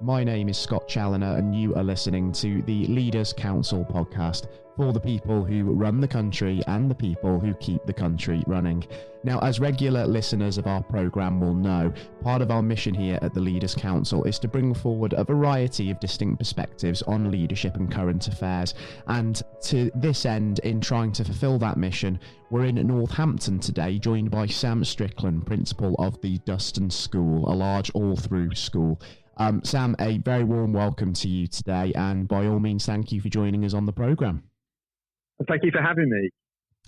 My name is Scott Challoner, and you are listening to the Leaders Council podcast for the people who run the country and the people who keep the country running. Now, as regular listeners of our programme will know, part of our mission here at the Leaders Council is to bring forward a variety of distinct perspectives on leadership and current affairs. And to this end, in trying to fulfil that mission, we're in Northampton today, joined by Sam Strickland, principal of the Duston School, a large all-through school. Sam, a very warm welcome to you today, and by all means, thank you for joining us on the programme. Thank you for having me.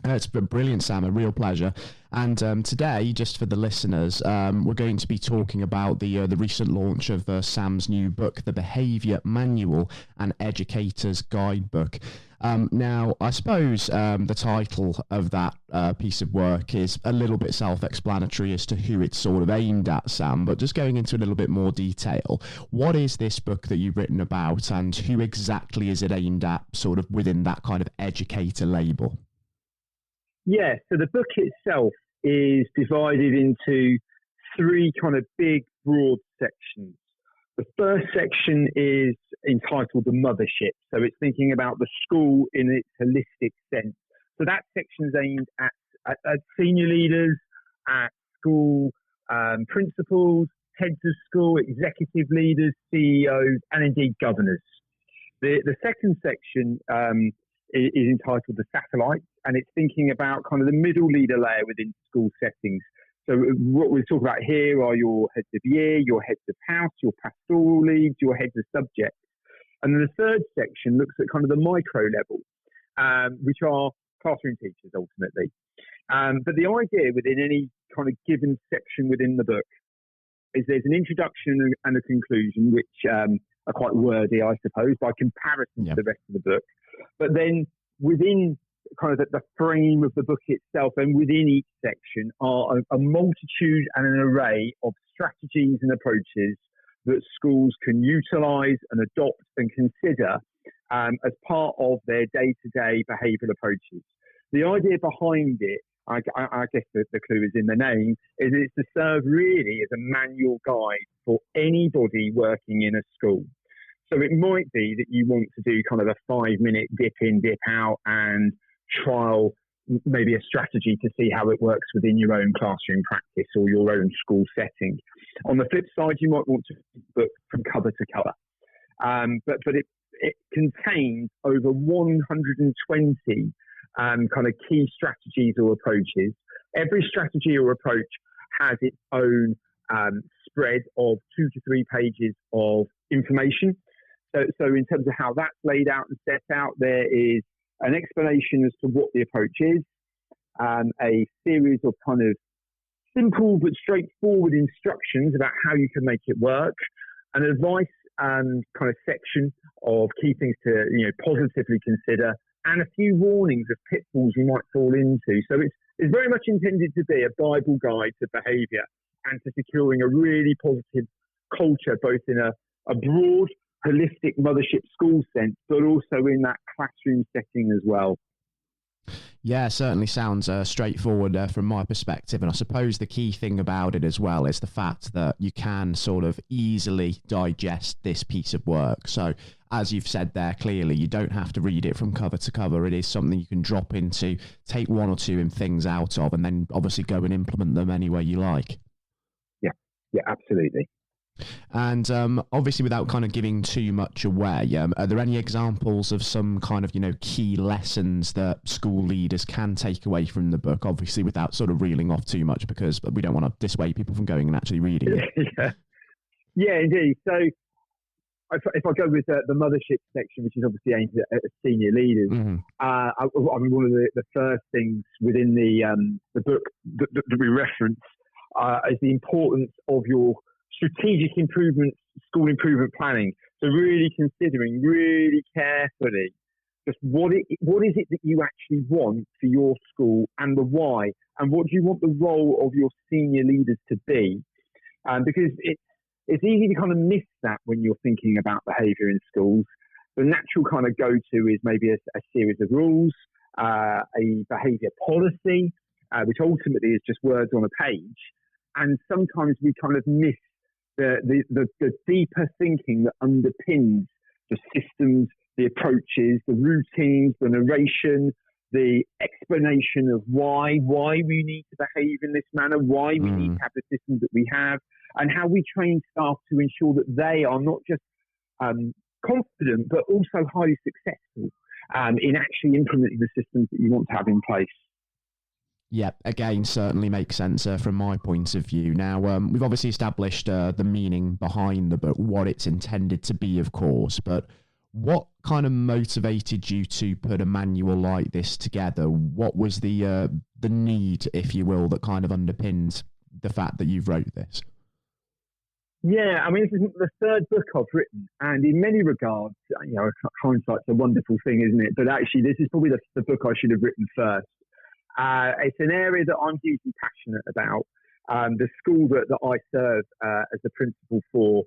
It's been brilliant, Sam, a real pleasure. And today, just for the listeners, we're going to be talking about the recent launch of Sam's new book, The Behaviour Manual, an Educator's Guidebook. Now, I suppose the title of that piece of work is a little bit self-explanatory as to who it's sort of aimed at, Sam, but just going into a little bit more detail, what is this book that you've written about, and who exactly is it aimed at, sort of within that kind of educator label? Yeah, so the book itself is divided into three kind of big, broad sections. The first section is entitled The Mothership. So it's thinking about the school in its holistic sense. So that section is aimed at senior leaders, at school principals, heads of school, executive leaders, CEOs, and indeed governors. The second section is entitled The Satellite, and it's thinking about kind of the middle leader layer within school settings. So what we're talking about here are your heads of year, your heads of house, your pastoral leads, your heads of subject. And then the third section looks at kind of the micro level, which are classroom teachers ultimately. But the idea within any kind of given section within the book is there's an introduction and a conclusion, which are quite wordy, I suppose, by comparison to the rest of the book. But then within kind of the frame of the book itself, and within each section are a multitude and an array of strategies and approaches that schools can utilise and adopt and consider as part of their day-to-day behavioural approaches. The idea behind it, I guess the clue is in the name, is it's to serve really as a manual guide for anybody working in a school. So it might be that you want to do kind of a 5-minute dip in, dip out and trial maybe a strategy to see how it works within your own classroom practice or your own school setting. On the flip side, you might want to read the book from cover to cover. But it contains over 120 kind of key strategies or approaches. Every strategy or approach has its own spread of 2 to 3 pages of information. So in terms of how that's laid out and set out, there is an explanation as to what the approach is, a series of kind of simple but straightforward instructions about how you can make it work, an advice kind of section of key things to positively consider, and a few warnings of pitfalls you might fall into. So it's very much intended to be a Bible guide to behaviour and to securing a really positive culture, both in a broad, holistic mothership school sense, but also in that classroom setting as well. Yeah, certainly sounds straightforward from my perspective. And I suppose the key thing about it as well is the fact that you can sort of easily digest this piece of work. So as you've said there, clearly, you don't have to read it from cover to cover. It is something you can drop into, take one or two things out of, and then obviously go and implement them any way you like. Yeah, absolutely. And obviously, without kind of giving too much away, are there any examples of some kind of, key lessons that school leaders can take away from the book? Obviously, without sort of reeling off too much, because we don't want to dissuade people from going and actually reading it. Yeah, indeed. So if I go with the mothership section, which is obviously aimed at senior leaders, I mean, one of the first things within the book that we reference is the importance of your strategic improvement, school improvement planning. So really considering really carefully just what is it that you actually want for your school and the why, and what do you want the role of your senior leaders to be? Because it's easy to kind of miss that when you're thinking about behaviour in schools. The natural kind of go-to is maybe a series of rules, a behaviour policy, which ultimately is just words on a page. And sometimes we kind of miss the deeper thinking that underpins the systems, the approaches, the routines, the narration, the explanation of why we need to behave in this manner, why we need to have the systems that we have, and how we train staff to ensure that they are not just confident, but also highly successful in actually implementing the systems that you want to have in place. Yeah, again, certainly makes sense from my point of view. Now, we've obviously established the meaning behind the book, what it's intended to be, of course, but what kind of motivated you to put a manual like this together? What was the need, if you will, that kind of underpins the fact that you've wrote this? Yeah, I mean, this is the third book I've written, and in many regards, hindsight's a wonderful thing, isn't it? But actually, this is probably the book I should have written first. It's an area that I'm hugely passionate about. The school that I serve as the principal for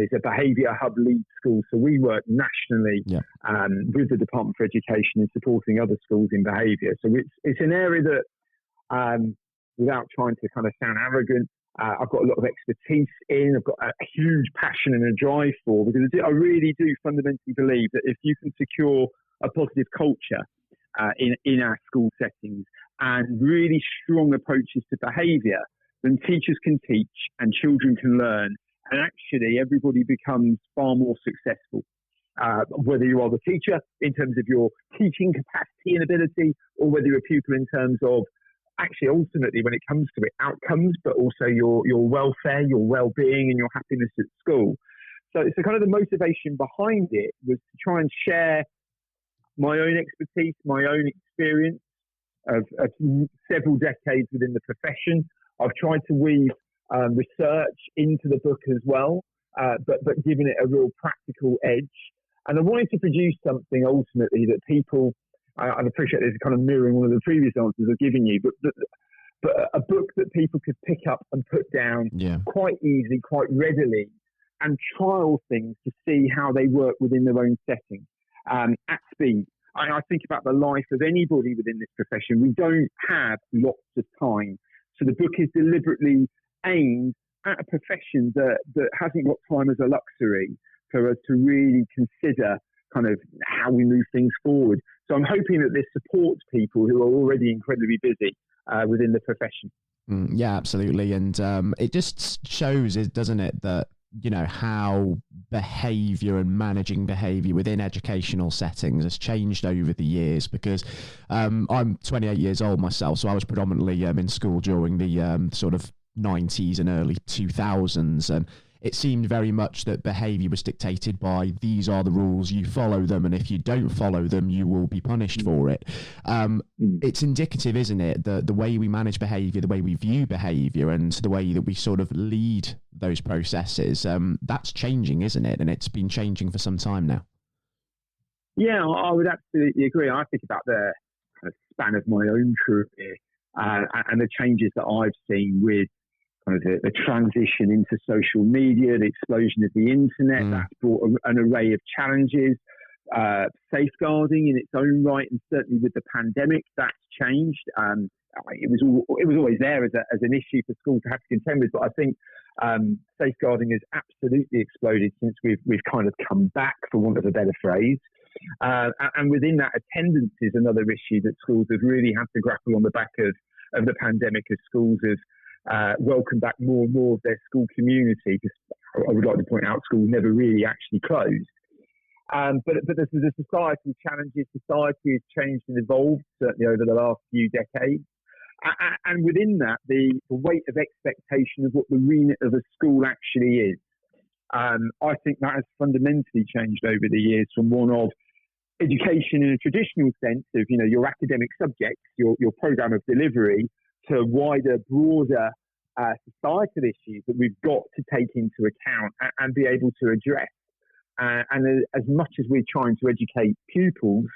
is a behaviour hub lead school. So we work nationally with the Department for Education in supporting other schools in behaviour. So it's an area that, without trying to kind of sound arrogant, I've got a lot of expertise in. I've got a huge passion and a drive for, because I really do fundamentally believe that if you can secure a positive culture in our school settings and really strong approaches to behaviour, then teachers can teach and children can learn, and actually everybody becomes far more successful. Whether you are the teacher in terms of your teaching capacity and ability, or whether you're a pupil in terms of actually ultimately, when it comes to it, outcomes, but also your welfare, your well-being and your happiness at school. So kind of the motivation behind it was to try and share my own expertise, my own experience of several decades within the profession. I've tried to weave research into the book as well, but giving it a real practical edge. And I wanted to produce something ultimately that people, I appreciate this is kind of mirroring one of the previous answers I've given you, but a book that people could pick up and put down quite easily, quite readily, and trial things to see how they work within their own setting at speed. I think about the life of anybody within this profession. We don't have lots of time. So the book is deliberately aimed at a profession that hasn't got time as a luxury for us to really consider kind of how we move things forward. So I'm hoping that this supports people who are already incredibly busy within the profession. Yeah, absolutely. And it just shows, doesn't it, that, you know, how behaviour and managing behaviour within educational settings has changed over the years, because I'm 28 years old myself, so I was predominantly in school during the sort of 90s and early 2000s, and it seemed very much that behaviour was dictated by, these are the rules, you follow them, and if you don't follow them, you will be punished for it. It's indicative, isn't it, the way we manage behaviour, the way we view behaviour, and the way that we sort of lead those processes, that's changing, isn't it? And it's been changing for some time now. Yeah, I would absolutely agree. I think about the kind of span of my own career and the changes that I've seen with kind of the transition into social media, the explosion of the internet. That's brought an array of challenges. Safeguarding in its own right, and certainly with the pandemic, that's changed. It was always there as an issue for schools to have to contend with, but I think safeguarding has absolutely exploded since we've kind of come back, for want of a better phrase. And within that, attendance is another issue that schools have really had to grapple on the back of the pandemic, as schools have welcome back more and more of their school community, because I would like to point out schools never really actually closed. But there's the societal challenges. Society has changed and evolved, certainly over the last few decades. And within that, the weight of expectation of what the remit of a school actually is. I think that has fundamentally changed over the years, from one of education in a traditional sense of, you know, your academic subjects, your program of delivery, to wider, broader societal issues that we've got to take into account and be able to address. And as much as we're trying to educate pupils,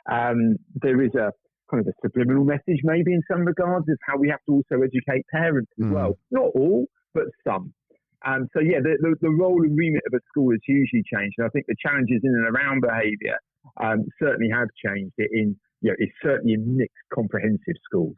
there is a kind of a subliminal message maybe in some regards of how we have to also educate parents as well. Not all, but some. So yeah, the role and remit of a school has hugely changed. And I think the challenges in and around behaviour certainly have changed it in, you know, it's certainly in mixed comprehensive schools.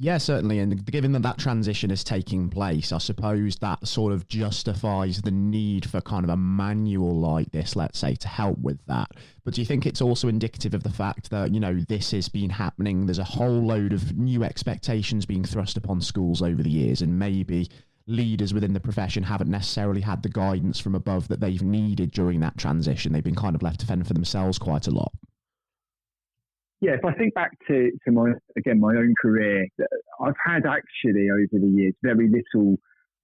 Yeah, certainly. And given that that transition is taking place, I suppose that sort of justifies the need for kind of a manual like this, let's say, to help with that. But do you think it's also indicative of the fact that, this has been happening? There's a whole load of new expectations being thrust upon schools over the years, and maybe leaders within the profession haven't necessarily had the guidance from above that they've needed during that transition. They've been kind of left to fend for themselves quite a lot. Yeah, if I think back to my own career, I've had actually over the years very little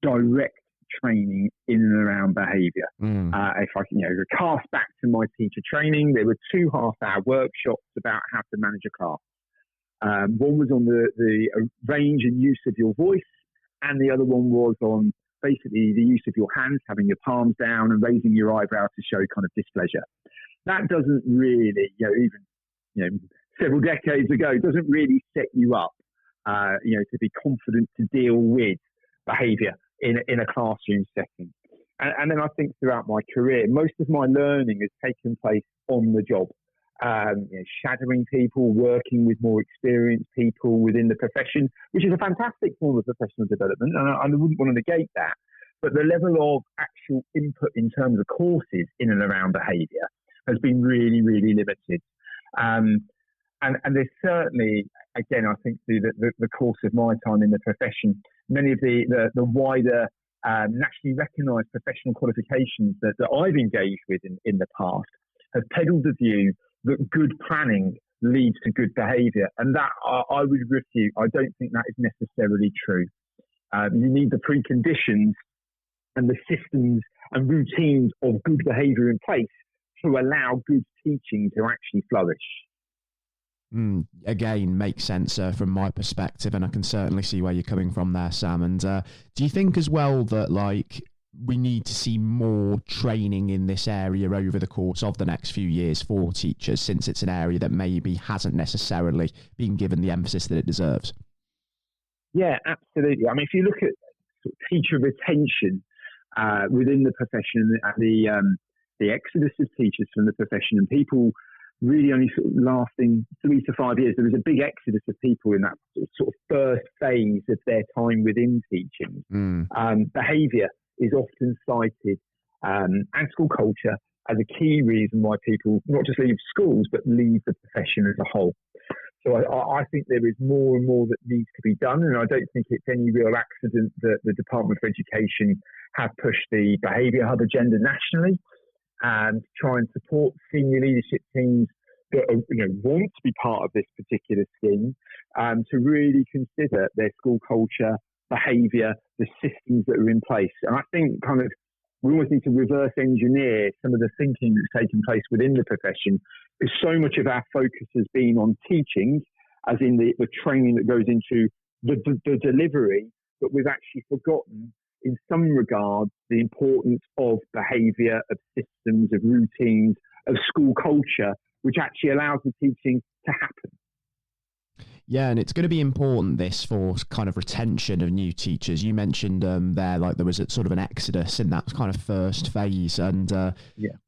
direct training in and around behaviour. If I can, cast back to my teacher training, there were 2 half-hour workshops about how to manage a class. One was on the range and use of your voice, and the other one was on basically the use of your hands, having your palms down and raising your eyebrow to show kind of displeasure. That doesn't really, even several decades ago, doesn't really set you up, to be confident to deal with behaviour in a classroom setting. And then I think throughout my career, most of my learning has taken place on the job, shadowing people, working with more experienced people within the profession, which is a fantastic form of professional development, and I wouldn't want to negate that. But the level of actual input in terms of courses in and around behaviour has been really, really limited. And there's certainly, again, I think through the course of my time in the profession, many of the wider nationally recognised professional qualifications that I've engaged with in the past have peddled the view that good planning leads to good behaviour. And that I would refute. I don't think that is necessarily true. You need the preconditions and the systems and routines of good behaviour in place to allow good teaching to actually flourish. Again, makes sense from my perspective, and I can certainly see where you're coming from there, Sam. And do you think as well that we need to see more training in this area over the course of the next few years for teachers, since it's an area that maybe hasn't necessarily been given the emphasis that it deserves? Yeah, absolutely. I mean, if you look at sort of teacher retention within the profession and the exodus of teachers from the profession, and people really only sort of lasting 3 to 5 years. There was a big exodus of people in that sort of first phase of their time within teaching. Behaviour is often cited, and school culture, as a key reason why people not just leave schools, but leave the profession as a whole. So I think there is more and more that needs to be done, and I don't think it's any real accident that the Department for Education have pushed the Behaviour Hub agenda nationally, and try and support senior leadership teams that want to be part of this particular scheme, to really consider their school culture, behaviour, the systems that are in place. And I think we always need to reverse engineer some of the thinking that's taken place within the profession, because so much of our focus has been on teaching, as in the training that goes into the delivery, but we've actually forgotten in some regards the importance of behaviour, of systems, of routines, of school culture, which actually allows the teaching to happen. Yeah, and it's going to be important, this, for kind of retention of new teachers. You mentioned there there was sort of an exodus in that kind of first phase, and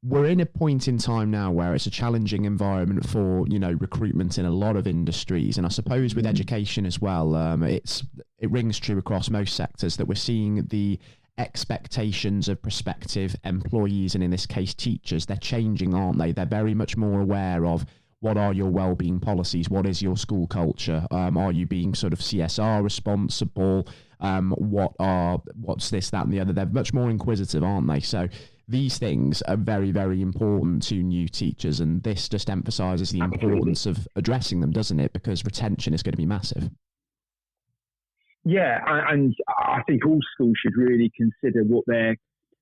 we're in a point in time now where it's a challenging environment for recruitment in a lot of industries, and I suppose with education as well, it rings true across most sectors that we're seeing the expectations of prospective employees, and in this case teachers, they're changing, aren't they? They're very much more aware of what are your well-being policies, what is your school culture, are you being sort of CSR responsible, what's this, that and the other. They're much more inquisitive, aren't they? So these things are very, very important to new teachers, and this just emphasises the importance of addressing them, doesn't it? Because retention is going to be massive. Yeah, and I think all schools should really consider what their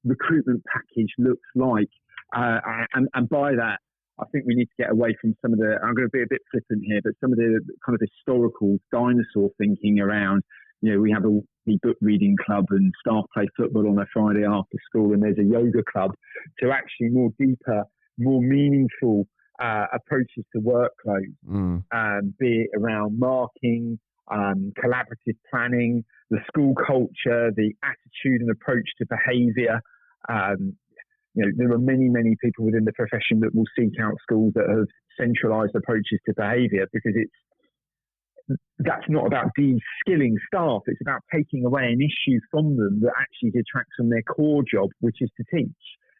recruitment package looks like. And by that, I think we need to get away from some of the, I'm going to be a bit flippant here, but some of the kind of historical dinosaur thinking around, we have a book reading club and staff play football on a Friday after school, and there's a yoga club, to actually more deeper, more meaningful approaches to workload, be it around marking, collaborative planning, the school culture, the attitude and approach to behaviour. There are many, many people within the profession that will seek out schools that have centralised approaches to behaviour, because that's not about de-skilling staff. It's about taking away an issue from them that actually detracts from their core job, which is to teach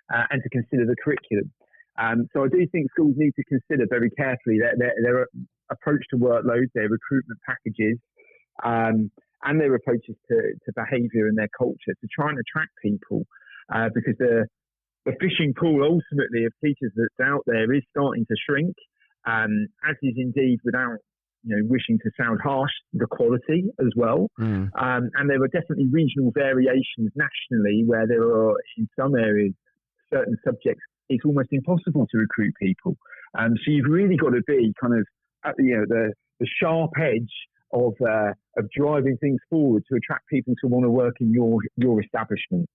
and to consider the curriculum. So I do think schools need to consider very carefully their approach to workload, their recruitment packages, and their approaches to behaviour and their culture to try and attract people, because the fishing pool ultimately of teachers that's out there is starting to shrink, as is indeed, without wishing to sound harsh, the quality as well. And there are definitely regional variations nationally where there are, in some areas, certain subjects, it's almost impossible to recruit people. So you've really got to be kind of at the sharp edge of driving things forward to attract people to want to work in your establishment.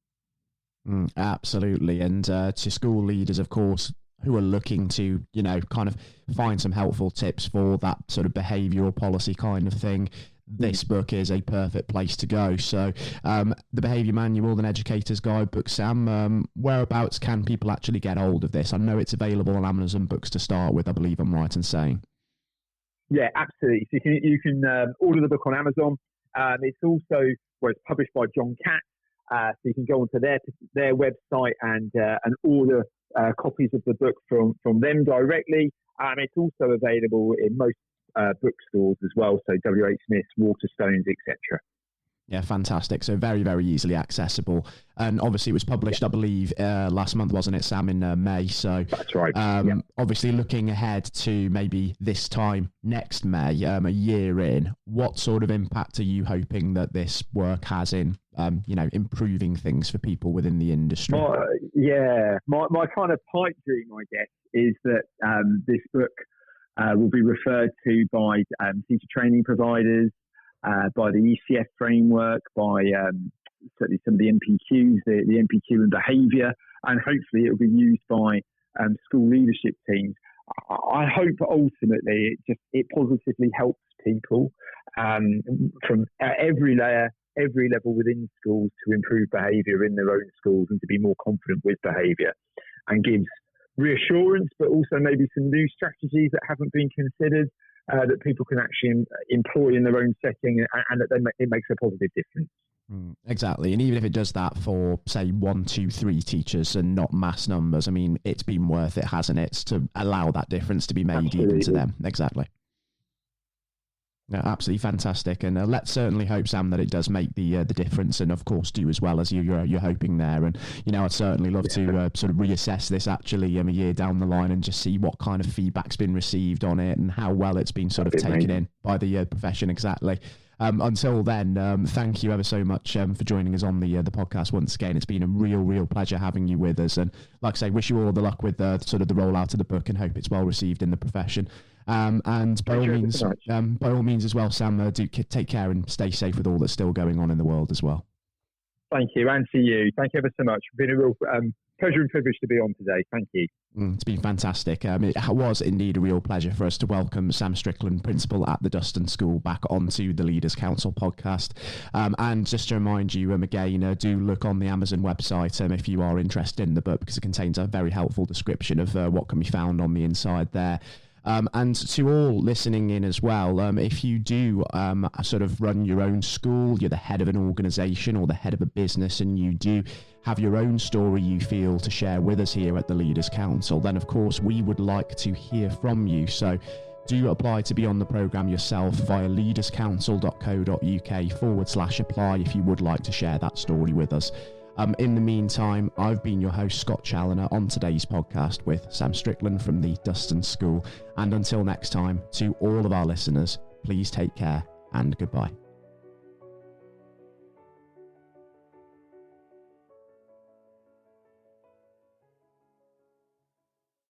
Absolutely. And to school leaders, of course, who are looking to, kind of find some helpful tips for that sort of behavioural policy kind of thing, this book is a perfect place to go. So the Behaviour Manual and Educator's Guidebook, Sam, whereabouts can people actually get hold of this? I know it's available on Amazon Books to start with, I believe I'm right in saying. Yeah, absolutely. So you can order the book on Amazon. It's also, it's published by John Catt, so you can go onto their website and order copies of the book from them directly. It's also available in most bookstores as well, so WH Smith's, Waterstones, etc. Yeah, fantastic. So very, very easily accessible. And obviously it was published, I believe, last month, wasn't it, Sam, in May? So that's right. Obviously looking ahead to maybe this time next May, a year in, what sort of impact are you hoping that this work has in, improving things for people within the industry? My kind of pipe dream, I guess, is that this book will be referred to by teacher training providers, by the ECF framework, by certainly some of the NPQs, the NPQ in behaviour, and hopefully it will be used by school leadership teams. I hope ultimately it positively helps people from every layer, every level within schools to improve behaviour in their own schools and to be more confident with behaviour, and gives reassurance, but also maybe some new strategies that haven't been considered that people can actually employ in their own setting, and that it makes a positive difference. Exactly. And even if it does that for, say, 1, 2, 3 teachers and not mass numbers, I mean, it's been worth it, hasn't it, to allow that difference to be made. Absolutely. Even to them. Exactly. No, absolutely fantastic, and let's certainly hope, Sam, that it does make the difference, and of course do as well as you're hoping there. And I'd certainly love to sort of reassess this actually a year down the line and just see what kind of feedback's been received on it and how well it's been sort of taken in by the profession. Exactly. Until then, thank you ever so much for joining us on the podcast once again. It's been a real pleasure having you with us, and like I say, wish you all the luck with sort of the rollout of the book, and hope it's well received in the profession. And by all means as well, Sam, do take care and stay safe with all that's still going on in the world as well. Thank you, and to you. Thank you ever so much. It's been a real pleasure and privilege to be on today. Thank you. It's been fantastic. It was indeed a real pleasure for us to welcome Sam Strickland, Principal at the Duston School, back onto the Leaders Council podcast. And just to remind you, again, do look on the Amazon website if you are interested in the book, because it contains a very helpful description of what can be found on the inside there. And to all listening in as well, if you do sort of run your own school, you're the head of an organisation or the head of a business, and you do have your own story you feel to share with us here at the Leaders Council, then of course we would like to hear from you. So do apply to be on the programme yourself via leaderscouncil.co.uk/apply if you would like to share that story with us. In the meantime, I've been your host, Scott Challoner, on today's podcast with Sam Strickland from the Duston School. And until next time, to all of our listeners, please take care and goodbye.